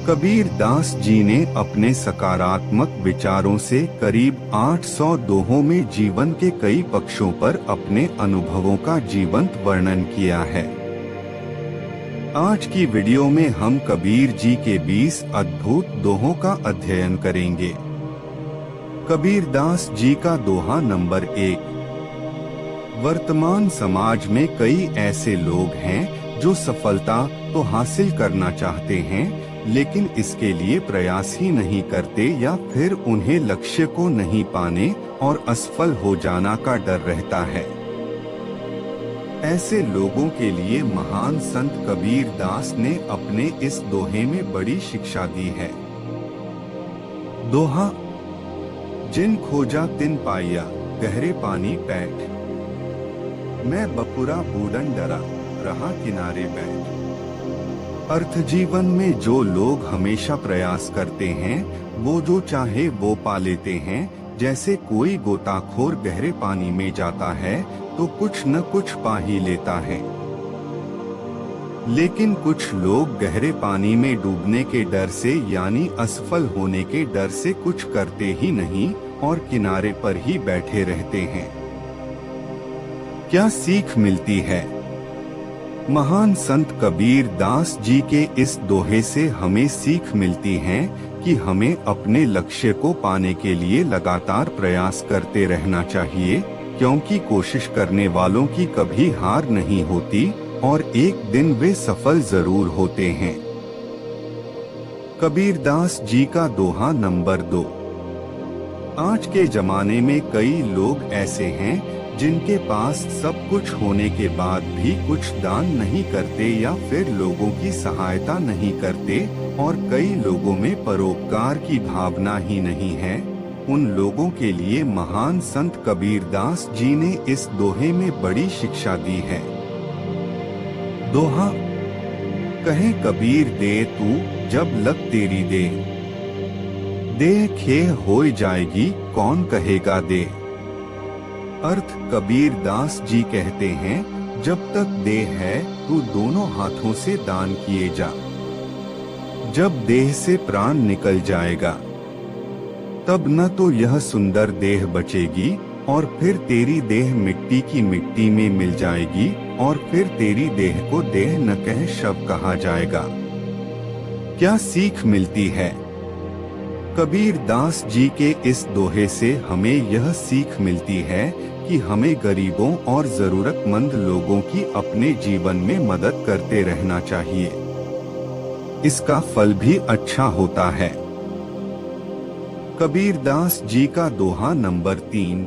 कबीर दास जी ने अपने सकारात्मक विचारों से करीब 800 दोहों में जीवन के कई पक्षों पर अपने अनुभवों का जीवंत वर्णन किया है। आज की वीडियो में हम कबीर जी के 20 अद्भुत दोहों का अध्ययन करेंगे। कबीर दास जी का दोहा नंबर 1। वर्तमान समाज में कई ऐसे लोग हैं जो सफलता तो हासिल करना चाहते हैं, लेकिन इसके लिए प्रयास ही नहीं करते या फिर उन्हें लक्ष्य को नहीं पाने और असफल हो जाना का डर रहता है। ऐसे लोगों के लिए महान संत कबीर दास ने अपने इस दोहे में बड़ी शिक्षा दी है। दोहा। जिन खोजा तिन पाया, गहरे पानी पैठ। मैं बपुरा बूढ़न डरा, रहा किनारे बैठ। अर्थ जीवन में जो लोग हमेशा प्रयास करते हैं, वो जो चाहे वो पा लेते हैं। जैसे कोई गोताखोर गहरे पानी में जाता है तो कुछ न कुछ पा ही लेता है, लेकिन कुछ लोग गहरे पानी में डूबने के डर से यानी असफल होने के डर से कुछ करते ही नहीं और किनारे पर ही बैठे रहते हैं। क्या सीख मिलती है? महान संत कबीर दास जी के इस दोहे से हमें सीख मिलती है कि हमें अपने लक्ष्य को पाने के लिए लगातार प्रयास करते रहना चाहिए, क्योंकि कोशिश करने वालों की कभी हार नहीं होती और एक दिन वे सफल जरूर होते हैं। कबीर दास जी का दोहा नंबर 2। आज के जमाने में कई लोग ऐसे हैं जिनके पास सब कुछ होने के बाद भी कुछ दान नहीं करते या फिर लोगों की सहायता नहीं करते, और कई लोगों में परोपकार की भावना ही नहीं है। उन लोगों के लिए महान संत कबीर दास जी ने इस दोहे में बड़ी शिक्षा दी है। दोहा। कहे कबीर दे तू जब लग तेरी दे, देह खेह हो जाएगी कौन कहेगा दे। अर्थ कबीर दास जी कहते हैं, जब तक देह है तू दोनों हाथों से दान किए जा। जब देह से प्राण निकल जाएगा तब न तो यह सुंदर देह बचेगी और फिर तेरी देह मिट्टी की मिट्टी में मिल जाएगी और फिर तेरी देह को देह न कह शव कहा जाएगा। क्या सीख मिलती है? कबीर दास जी के इस दोहे से हमें यह सीख मिलती है कि हमें गरीबों और जरूरतमंद लोगों की अपने जीवन में मदद करते रहना चाहिए। इसका फल भी अच्छा होता है। कबीर दास जी का दोहा नंबर 3।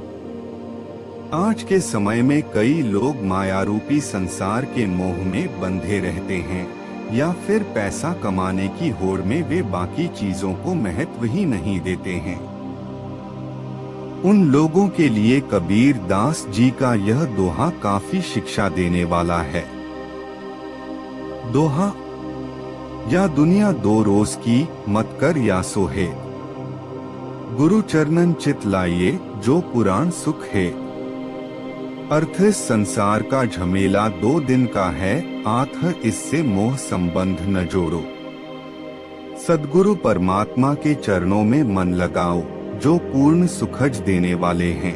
आज के समय में कई लोग मायारूपी संसार के मोह में बंधे रहते हैं या फिर पैसा कमाने की होड़ में वे बाकी चीजों को महत्व ही नहीं देते हैं। उन लोगों के लिए कबीर दास जी का यह दोहा काफी शिक्षा देने वाला है। दोहा। या दुनिया दो रोज की मत कर या सोहे, गुरु चरणन चित लाइए जो पुराण सुख है। अर्थ संसार का झमेला 2 दिन का है, आत्ह इससे मोह संबंध न जोड़ो। सद्गुरु परमात्मा के चरणों में मन लगाओ जो पूर्ण सुखज देने वाले हैं।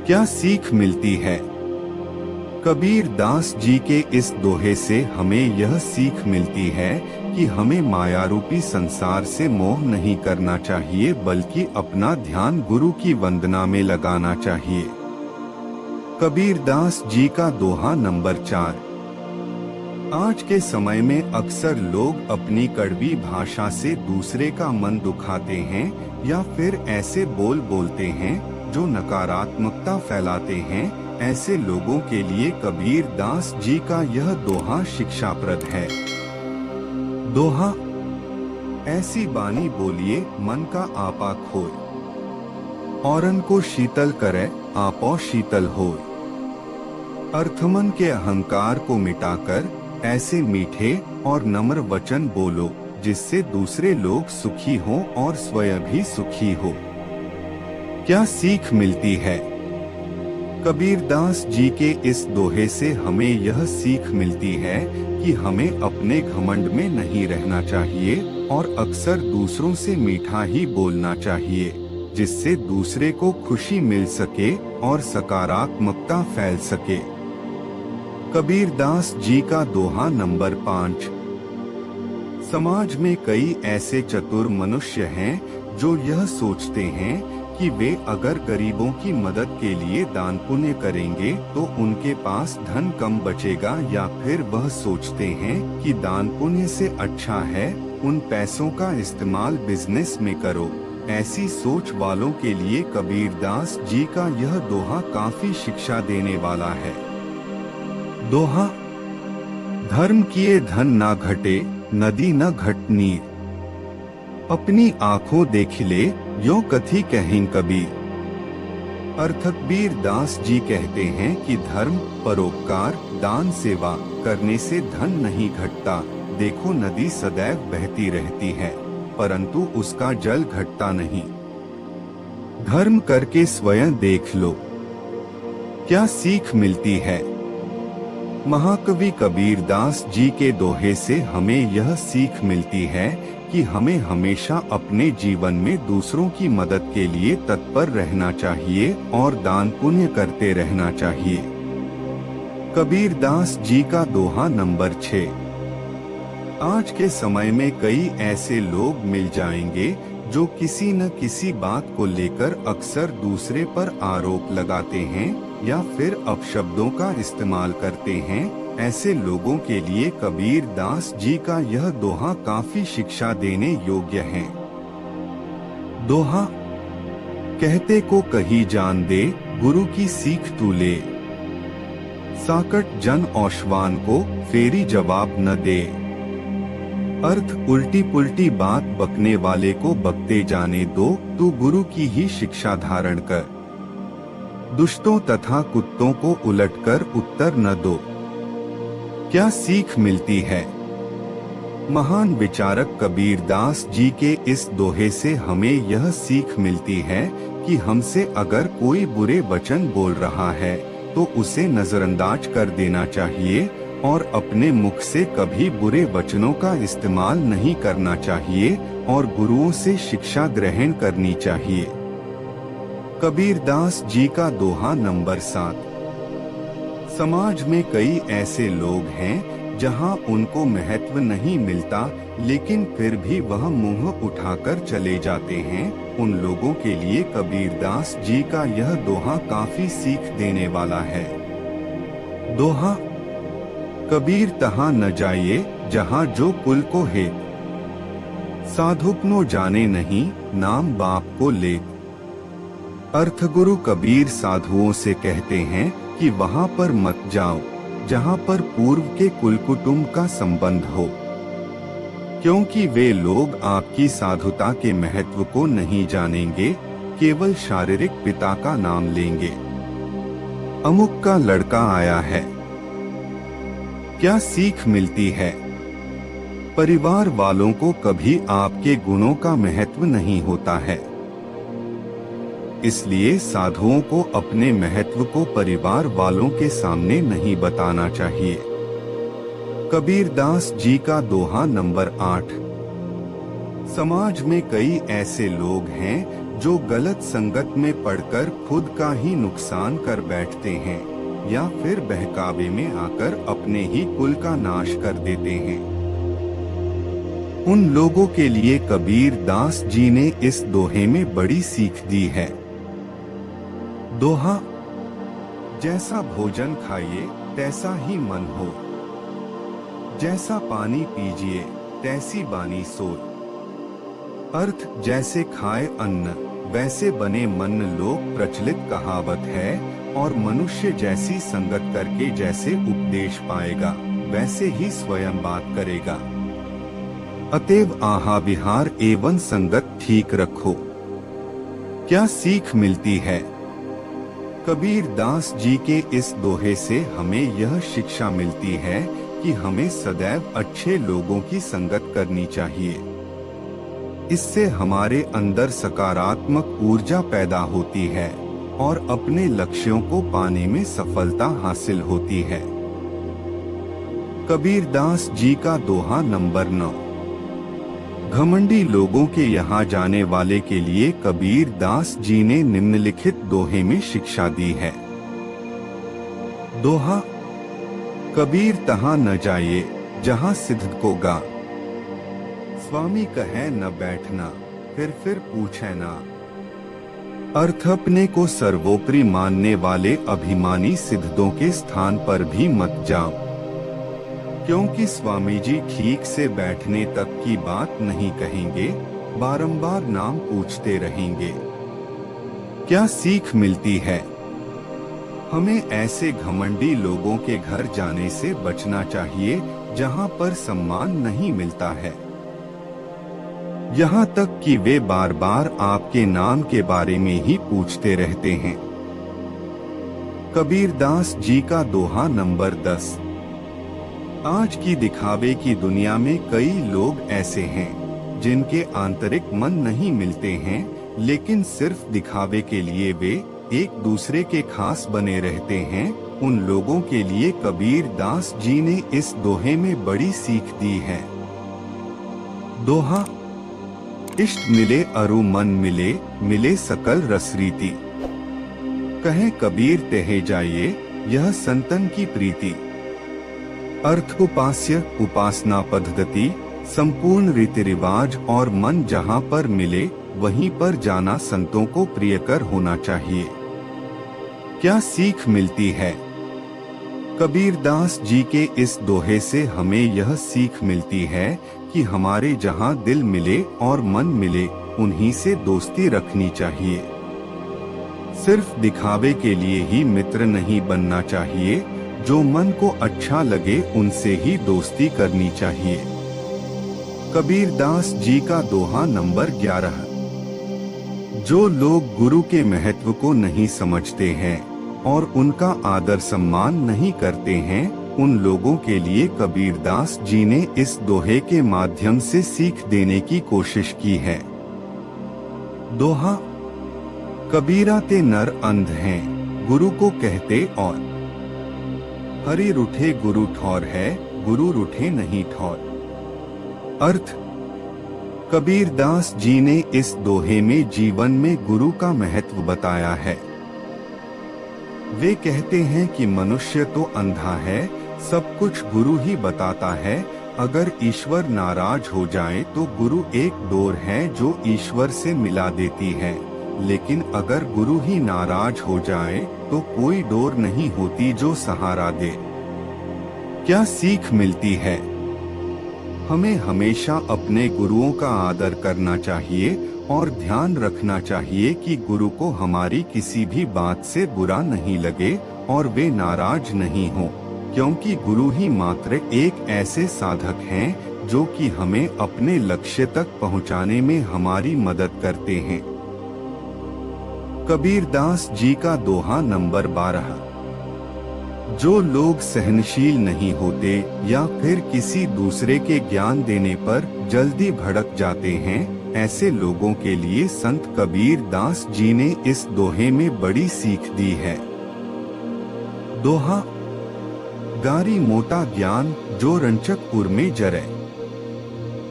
क्या सीख मिलती है? कबीर दास जी के इस दोहे से हमें यह सीख मिलती है कि हमें मायारूपी संसार से मोह नहीं करना चाहिए, बल्कि अपना ध्यान गुरु की वंदना में लगाना चाहिए। कबीर दास जी का दोहा नंबर 4। आज के समय में अक्सर लोग अपनी कड़वी भाषा से दूसरे का मन दुखाते हैं या फिर ऐसे बोल बोलते हैं जो नकारात्मकता फैलाते हैं। ऐसे लोगों के लिए कबीर दास जी का यह दोहा शिक्षाप्रद है। दोहा। ऐसी बानी बोलिए मन का आपा खोए, औरन को शीतल करे आपो शीतल होए। अर्थमन के अहंकार को मिटाकर ऐसे मीठे और नम्र वचन बोलो जिससे दूसरे लोग सुखी हों और स्वयं भी सुखी हो। क्या सीख मिलती है? कबीरदास जी के इस दोहे से हमें यह सीख मिलती है कि हमें अपने घमंड में नहीं रहना चाहिए और अक्सर दूसरों से मीठा ही बोलना चाहिए, जिससे दूसरे को खुशी मिल सके और सकारात्मकता फैल सके। कबीरदास जी का दोहा नंबर 5। समाज में कई ऐसे चतुर मनुष्य हैं जो यह सोचते हैं कि वे अगर गरीबों की मदद के लिए दान पुण्य करेंगे तो उनके पास धन कम बचेगा, या फिर वह सोचते हैं कि दान पुण्य से अच्छा है उन पैसों का इस्तेमाल बिजनेस में करो। ऐसी सोच वालों के लिए कबीरदास जी का यह दोहा काफी शिक्षा देने वाला है। दोहा: धर्म किए धन ना घटे, नदी न घट नीर। अपनी आंखों देख ले, यो कथी कहें कबीर। अर्थ: कबीरदास जी कहते हैं कि धर्म, परोपकार, दान, सेवा करने से धन नहीं घटता। देखो नदी सदैव बहती रहती है, परंतु उसका जल घटता नहीं। धर्म करके स्वयं देख लो, क्या सीख मिलती है। महाकवि कबीरदास जी के दोहे से हमें यह सीख मिलती है कि हमें हमेशा अपने जीवन में दूसरों की मदद के लिए तत्पर रहना चाहिए और दान पुण्य करते रहना चाहिए। कबीरदास जी का दोहा नंबर 6। आज के समय में कई ऐसे लोग मिल जाएंगे जो किसी न किसी बात को लेकर अक्सर दूसरे पर आरोप लगाते हैं या फिर अपशब्दों का इस्तेमाल करते हैं। ऐसे लोगों के लिए कबीरदास जी का यह दोहा काफी शिक्षा देने योग्य है। दोहा: कहते को कही जान दे, गुरु की सीख तू ले। साकट जन औशवान को, फेरी जवाब न दे। अर्थ: उल्टी पुल्टी बात बकने वाले को बकते जाने दो, तू गुरु की ही शिक्षा धारण कर। दुष्टों तथा कुत्तों को उलटकर उत्तर न दो। क्या सीख मिलती है। महान विचारक कबीरदास जी के इस दोहे से हमें यह सीख मिलती है कि हमसे अगर कोई बुरे वचन बोल रहा है तो उसे नजरअंदाज कर देना चाहिए और अपने मुख से कभी बुरे वचनों का इस्तेमाल नहीं करना चाहिए और गुरुओं से शिक्षा ग्रहण करनी चाहिए। कबीरदास जी का दोहा नंबर 7। समाज में कई ऐसे लोग हैं जहां उनको महत्व नहीं मिलता, लेकिन फिर भी वह मुंह उठाकर चले जाते हैं। उन लोगों के लिए कबीरदास जी का यह दोहा काफी सीख देने वाला है। दोहा: कबीर तहाँ न जाइए जहाँ जो कुल को है। साधुपनो जाने नहीं, नाम बाप को ले। अर्थ: गुरु कबीर साधुओं से कहते हैं कि वहाँ पर मत जाओ जहाँ पर पूर्व के कुल कुटुंब का संबंध हो, क्योंकि वे लोग आपकी साधुता के महत्व को नहीं जानेंगे, केवल शारीरिक पिता का नाम लेंगे। अमुक का लड़का आया है। क्या सीख मिलती है। परिवार वालों को कभी आपके गुणों का महत्व नहीं होता है, इसलिए साधुओं को अपने महत्व को परिवार वालों के सामने नहीं बताना चाहिए। कबीरदास जी का दोहा नंबर 8। समाज में कई ऐसे लोग हैं जो गलत संगत में पड़कर खुद का ही नुकसान कर बैठते हैं या फिर बहकावे में आकर अपने ही कुल का नाश कर देते हैं। उन लोगों के लिए कबीरदास जी ने इस दोहे में बड़ी सीख दी है। दोहा: जैसा भोजन खाइए तैसा ही मन हो, जैसा पानी पीजिए तैसी बानी सोच। अर्थ: जैसे खाए अन्न वैसे बने मन लोक प्रचलित कहावत है, और मनुष्य जैसी संगत करके जैसे उपदेश पाएगा वैसे ही स्वयं बात करेगा। अतएव आहार विहार एवं संगत ठीक रखो। क्या सीख मिलती है। कबीरदास जी के इस दोहे से हमें यह शिक्षा मिलती है कि हमें सदैव अच्छे लोगों की संगत करनी चाहिए। इससे हमारे अंदर सकारात्मक ऊर्जा पैदा होती है और अपने लक्ष्यों को पाने में सफलता हासिल होती है। कबीरदास जी का दोहा नंबर 9। घमंडी लोगों के यहाँ जाने वाले के लिए कबीरदास जी ने निम्नलिखित दोहे में शिक्षा दी है। दोहा। कबीर तहाँ न जाइए जहाँ सिद्ध को गा, स्वामी कहे न बैठना फिर पूछे ना। अर्थ अपने को सर्वोपरि मानने वाले अभिमानी सिद्धों के स्थान पर भी मत जाओ, क्योंकि स्वामी जी ठीक से बैठने तक की बात नहीं कहेंगे, बारंबार नाम पूछते रहेंगे। क्या सीख मिलती है? हमें ऐसे घमंडी लोगों के घर जाने से बचना चाहिए जहां पर सम्मान नहीं मिलता है, यहाँ तक कि वे बार बार आपके नाम के बारे में ही पूछते रहते हैं। कबीरदास जी का दोहा नंबर 10। आज की दिखावे की दुनिया में कई लोग ऐसे हैं जिनके आंतरिक मन नहीं मिलते हैं, लेकिन सिर्फ दिखावे के लिए वे एक दूसरे के खास बने रहते हैं। उन लोगों के लिए कबीरदास जी ने इस दोहे में बड़ी सीख दी है। दोहा। इष्ट मिले अरु मन मिले, मिले सकल रसरीति। कहे कबीर तेहे जाइए, यह संतन की प्रीति। अर्थ उपास्य उपासना पद्धति, संपूर्ण रीति रिवाज और मन जहाँ पर मिले वहीं पर जाना संतों को प्रियकर होना चाहिए। क्या सीख मिलती है? कबीरदास जी के इस दोहे से हमें यह सीख मिलती है कि हमारे जहाँ दिल मिले और मन मिले उन्हीं से दोस्ती रखनी चाहिए। सिर्फ दिखावे के लिए ही मित्र नहीं बनना चाहिए, जो मन को अच्छा लगे उनसे ही दोस्ती करनी चाहिए। कबीरदास जी का दोहा नंबर 11। जो लोग गुरु के महत्व को नहीं समझते हैं और उनका आदर सम्मान नहीं करते हैं, उन लोगों के लिए कबीरदास जी ने इस दोहे के माध्यम से सीख देने की कोशिश की है। दोहा। कबीरा ते नर अंध हैं, गुरु को कहते और। हरि रूठे गुरु ठौर है, गुरु रूठे नहीं ठौर। अर्थ। कबीरदास जी ने इस दोहे में जीवन में गुरु का महत्व बताया है। वे कहते हैं कि मनुष्य तो अंधा है, सब कुछ गुरु ही बताता है। अगर ईश्वर नाराज हो जाए तो गुरु एक डोर है जो ईश्वर से मिला देती है, लेकिन अगर गुरु ही नाराज हो जाए तो कोई डोर नहीं होती जो सहारा दे। क्या सीख मिलती है? हमें हमेशा अपने गुरुओं का आदर करना चाहिए और ध्यान रखना चाहिए कि गुरु को हमारी किसी भी बात से बुरा नहीं लगे और वे नाराज नहीं हो, क्योंकि गुरु ही मात्र एक ऐसे साधक हैं जो कि हमें अपने लक्ष्य तक पहुंचाने में हमारी मदद करते हैं। कबीरदास जी का दोहा नंबर 12। जो लोग सहनशील नहीं होते या फिर किसी दूसरे के ज्ञान देने पर जल्दी भड़क जाते हैं, ऐसे लोगों के लिए संत कबीरदास जी ने इस दोहे में बड़ी सीख दी है। दोहा। गारी मोटा ज्ञान जो रंचकपुर में जरे,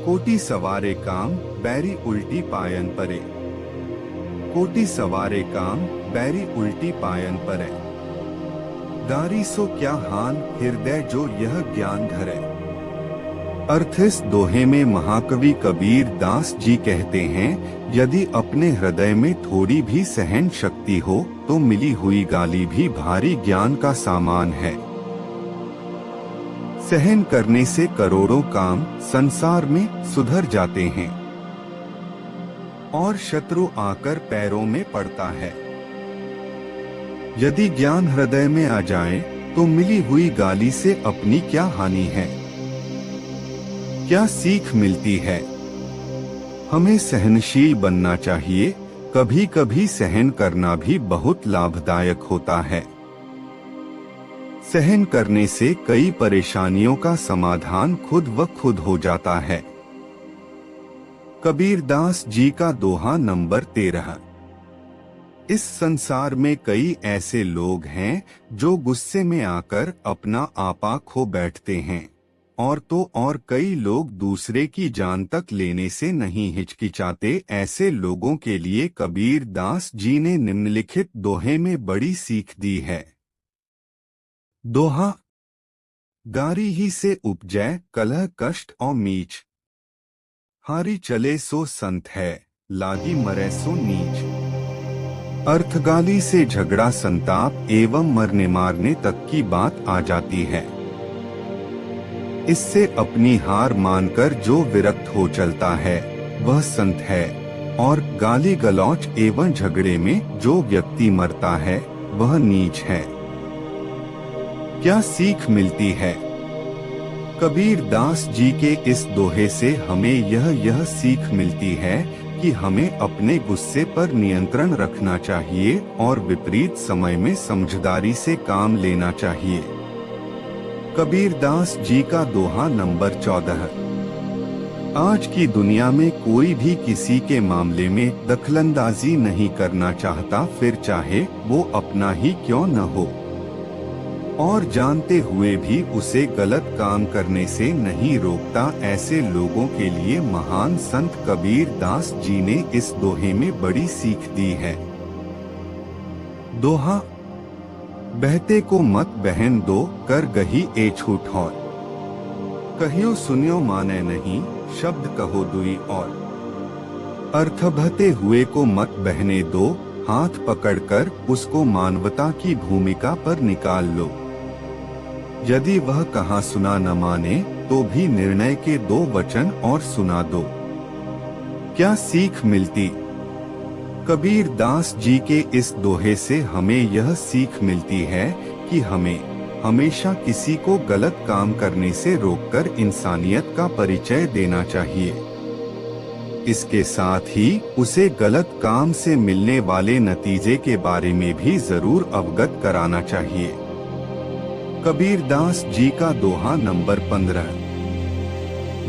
कोटि सवारे काम बैरी उल्टी पायन परे। कोटि सवारे काम बैरी उल्टी पायन परे। गारी सो क्या हान हृदय जो यह ज्ञान धरे। अर्थ इस दोहे में महाकवि कबीरदास जी कहते हैं, यदि अपने हृदय में थोड़ी भी सहन शक्ति हो तो मिली हुई गाली भी भारी ज्ञान का सामान है। सहन करने से करोड़ों काम संसार में सुधर जाते हैं और शत्रु आकर पैरों में पड़ता है। यदि ज्ञान हृदय में आ जाए तो मिली हुई गाली से अपनी क्या हानि है? क्या सीख मिलती है? हमें सहनशील बनना चाहिए, कभी कभी सहन करना भी बहुत लाभदायक होता है। सहन करने से कई परेशानियों का समाधान खुद ब खुद हो जाता है। कबीरदास जी का दोहा नंबर 13। इस संसार में कई ऐसे लोग हैं जो गुस्से में आकर अपना आपा खो बैठते हैं, और तो और कई लोग दूसरे की जान तक लेने से नहीं हिचकिचाते। ऐसे लोगों के लिए कबीर दास जी ने निम्नलिखित दोहे में बड़ी सीख दी है। दोहा। गारी ही से उपजै कलह कष्ट और मीच, हारी चले सो संत है, लागी मरे सो नीच। अर्थगाली से झगड़ा संताप एवं मरने मारने तक की बात आ जाती है। इससे अपनी हार मानकर जो विरक्त हो चलता है वह संत है, और गाली गलौच एवं झगड़े में जो व्यक्ति मरता है वह नीच है। क्या सीख मिलती है? कबीर दास जी के इस दोहे से हमें यह सीख मिलती है कि हमें अपने गुस्से पर नियंत्रण रखना चाहिए और विपरीत समय में समझदारी से काम लेना चाहिए। कबीर दास जी का दोहा नंबर 14। आज की दुनिया में कोई भी किसी के मामले में दखलंदाजी नहीं करना चाहता, फिर चाहे वो अपना ही क्यों न हो, और जानते हुए भी उसे गलत काम करने से नहीं रोकता। ऐसे लोगों के लिए महान संत कबीर दास जी ने इस दोहे में बड़ी सीख दी है। दोहा। बहते को मत बहन दो, कर गही ए छूट और, कहियो सुनियो माने नहीं, शब्द कहो दुई और। अर्थ बहते हुए को मत बहने दो, हाथ पकड़कर उसको मानवता की भूमिका पर निकाल लो। यदि वह कहा सुना न माने तो भी निर्णय के 2 वचन और सुना दो। क्या सीख मिलती? कबीर दास जी के इस दोहे से हमें यह सीख मिलती है कि हमें हमेशा किसी को गलत काम करने से रोककर इंसानियत का परिचय देना चाहिए। इसके साथ ही उसे गलत काम से मिलने वाले नतीजे के बारे में भी जरूर अवगत कराना चाहिए। कबीर दास जी का दोहा नंबर 15।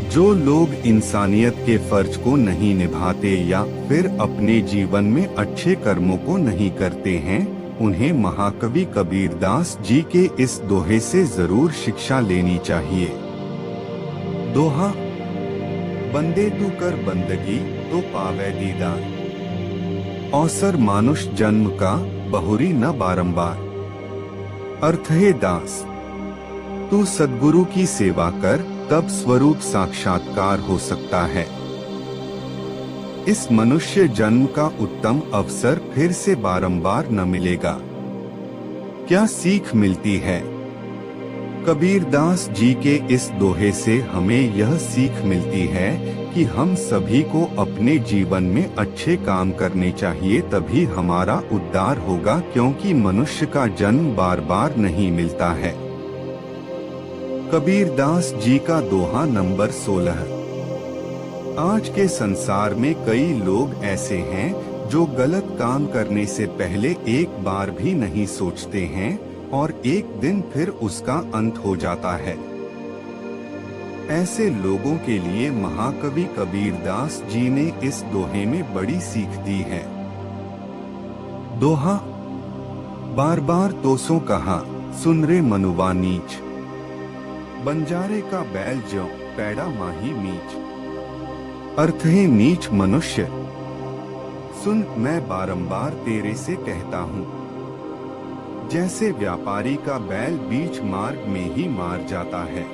जो लोग इंसानियत के फर्ज को नहीं निभाते या फिर अपने जीवन में अच्छे कर्मों को नहीं करते हैं, उन्हें महाकवि कबीर दास जी के इस दोहे से जरूर शिक्षा लेनी चाहिए। दोहा। बंदे तू कर बंदगी तो पावे दीदार, अवसर मानुष जन्म का बहुरी न बारंबार। अर्थ है दास, तू सद्गुरु की सेवा कर, तब स्वरूप साक्षात्कार हो सकता है। इस मनुष्य जन्म का उत्तम अवसर फिर से बारंबार न मिलेगा। क्या सीख मिलती है? कबीर दास जी के इस दोहे से हमें यह सीख मिलती है कि हम सभी को अपने जीवन में अच्छे काम करने चाहिए, तभी हमारा उद्धार होगा, क्योंकि मनुष्य का जन्म बार बार नहीं मिलता है। कबीर दास जी का दोहा नंबर 16। आज के संसार में कई लोग ऐसे हैं जो गलत काम करने से पहले एक बार भी नहीं सोचते हैं, और एक दिन फिर उसका अंत हो जाता है। ऐसे लोगों के लिए महाकवि कबीर दास जी ने इस दोहे में बड़ी सीख दी है। दोहा। बार बार तोसो कहा, सुन रे मनुवा नीच, बंजारे का बैल ज्यों पैड़ा माही मीच। अर्थ है नीच मनुष्य, सुन मैं बारंबार तेरे से कहता हूँ। जैसे व्यापारी का बैल बीच मार्ग में ही मार जाता है,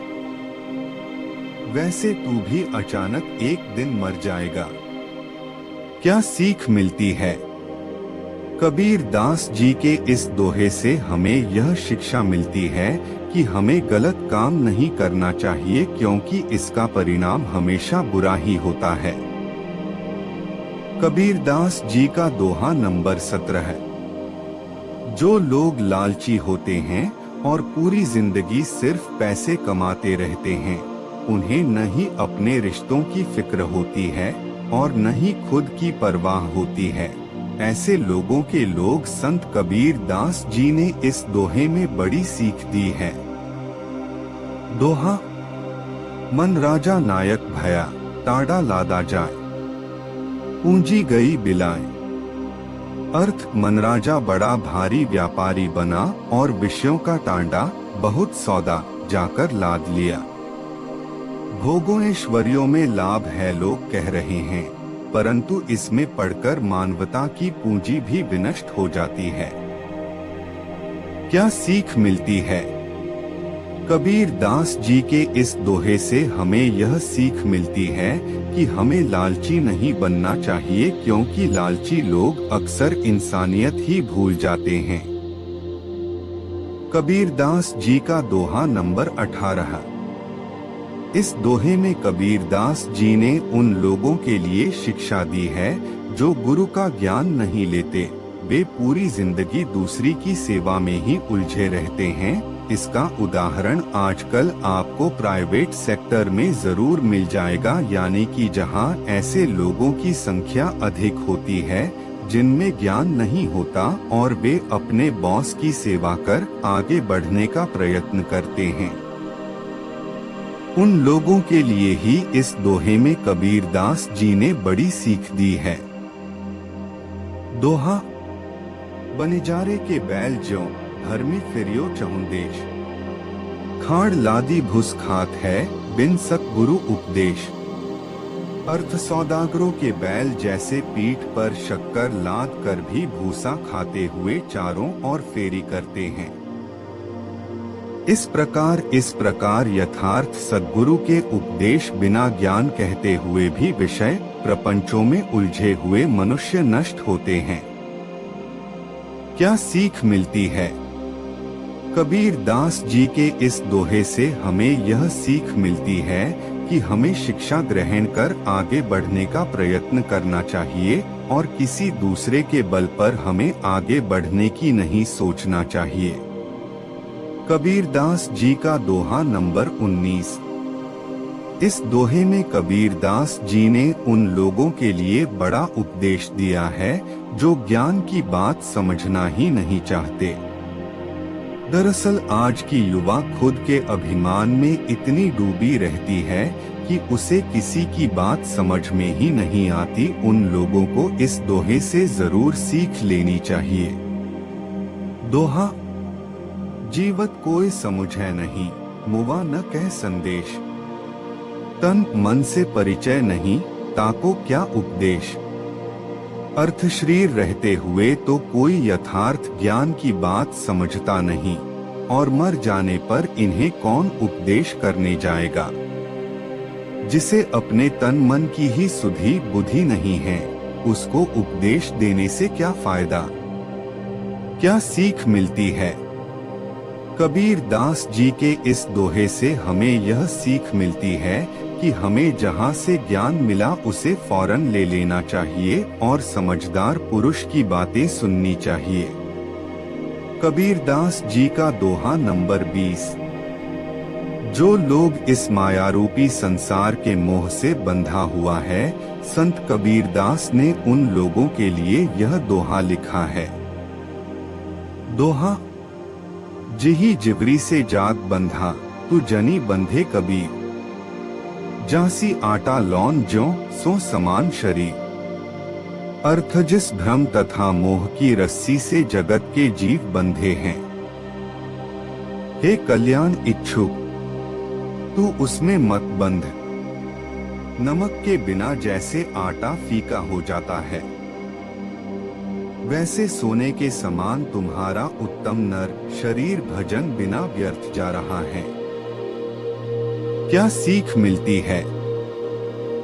वैसे तू भी अचानक एक दिन मर जाएगा। क्या सीख मिलती है? कबीर दास जी के इस दोहे से हमें यह शिक्षा मिलती है कि हमें गलत काम नहीं करना चाहिए, क्योंकि इसका परिणाम हमेशा बुरा ही होता है। कबीर दास जी का दोहा नंबर 17 है। जो लोग लालची होते हैं और पूरी जिंदगी सिर्फ पैसे कमाते रहते हैं, उन्हें न ही अपने रिश्तों की फिक्र होती है और न ही खुद की परवाह होती है। ऐसे लोगों के लोग संत कबीर दास जी ने इस दोहे में बड़ी सीख दी है। दोहा। मन राजा नायक भया, ताड़ा लादा जाए, पूंजी गई बिलाए, अर्थ मनराजा बड़ा भारी व्यापारी बना और विषयों का टांडा बहुत सौदा जाकर लाद लिया। भोगों ऐश्वर्यों में लाभ है लोग कह रहे हैं, परंतु इसमें पढ़कर मानवता की पूंजी भी विनष्ट हो जाती है। क्या सीख मिलती है? कबीर दास जी के इस दोहे से हमें यह सीख मिलती है कि हमें लालची नहीं बनना चाहिए, क्योंकि लालची लोग अक्सर इंसानियत ही भूल जाते हैं। कबीर दास जी का दोहा नंबर 18। इस दोहे में कबीर दास जी ने उन लोगों के लिए शिक्षा दी है जो गुरु का ज्ञान नहीं लेते, वे पूरी जिंदगी दूसरी की सेवा में ही उलझे रहते हैं। इसका उदाहरण आजकल आपको प्राइवेट सेक्टर में जरूर मिल जाएगा, यानी कि जहां ऐसे लोगों की संख्या अधिक होती है जिनमें ज्ञान नहीं होता और वे अपने बॉस की सेवा कर आगे बढ़ने का प्रयत्न करते हैं। उन लोगों के लिए ही इस दोहे में कबीर दास जी ने बड़ी सीख दी है। दोहा बनिजारे के बैल ज्यों धर्मी फिरियो चहुंदेश, खाड़ लादी भुस खात है बिन सत गुरु उपदेश। अर्थ सौदागरों के बैल जैसे पीठ पर शक्कर लाद कर भी भूसा खाते हुए चारों ओर फेरी करते हैं। इस प्रकार यथार्थ सद्गुरु के उपदेश बिना ज्ञान कहते हुए भी विषय प्रपंचों में उलझे हुए मनुष्य नष्ट होते हैं। क्या सीख मिलती है? कबीर दास जी के इस दोहे से हमें यह सीख मिलती है कि हमें शिक्षा ग्रहण कर आगे बढ़ने का प्रयत्न करना चाहिए और किसी दूसरे के बल पर हमें आगे बढ़ने की नहीं सोचना चाहिए। कबीर दास जी का दोहा नंबर 19। इस दोहे में कबीर दास जी ने उन लोगों के लिए बड़ा उपदेश दिया है जो ज्ञान की बात समझना ही नहीं चाहते। दरअसल आज की युवा खुद के अभिमान में इतनी डूबी रहती है कि उसे किसी की बात समझ में ही नहीं आती। उन लोगों को इस दोहे से जरूर सीख लेनी चाहिए। दोहा जीवत कोई समुझै नहीं, मुवा न कह संदेश। तन मन से परिचय नहीं, ताको क्या उपदेश। अर्थ शरीर रहते हुए तो कोई यथार्थ ज्ञान की बात समझता नहीं, और मर जाने पर इन्हें कौन उपदेश करने जाएगा। जिसे अपने तन मन की ही सुधी बुद्धि नहीं है, उसको उपदेश देने से क्या फायदा। क्या सीख मिलती है? कबीर दास जी के इस दोहे से हमें यह सीख मिलती है कि हमें जहां से ज्ञान मिला उसे फौरन ले लेना चाहिए और समझदार पुरुष की बातें सुननी चाहिए। कबीर दास जी का दोहा नंबर 20। जो लोग इस मायारूपी संसार के मोह से बंधा हुआ है, संत कबीर दास ने उन लोगों के लिए यह दोहा लिखा है। दोहा जिही जिवरी से जाग बंधा, तू जनी बंधे कबीर। जासी आटा लौन ज्यों सो समान शरीर। अर्थ जिस भ्रम तथा मोह की रस्सी से जगत के जीव बंधे हैं, हे कल्याण इच्छुक तू उसमें मत बंध। नमक के बिना जैसे आटा फीका हो जाता है, वैसे सोने के समान तुम्हारा उत्तम नर शरीर भजन बिना व्यर्थ जा रहा है। क्या सीख मिलती है?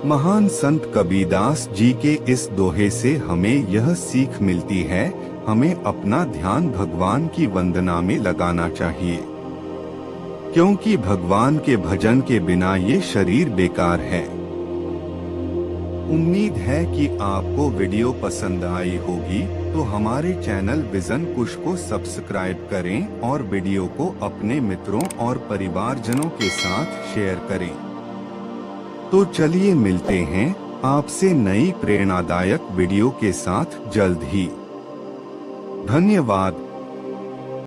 महान संत कबीरदास जी के इस दोहे से हमें यह सीख मिलती है, हमें अपना ध्यान भगवान की वंदना में लगाना चाहिए, क्योंकि भगवान के भजन के बिना ये शरीर बेकार है। उम्मीद है कि आपको वीडियो पसंद आई होगी, तो हमारे चैनल विजन कुश को सब्सक्राइब करें और वीडियो को अपने मित्रों और परिवारजनों के साथ शेयर करें। तो चलिए मिलते हैं आपसे नई प्रेरणादायक वीडियो के साथ जल्द ही। धन्यवाद।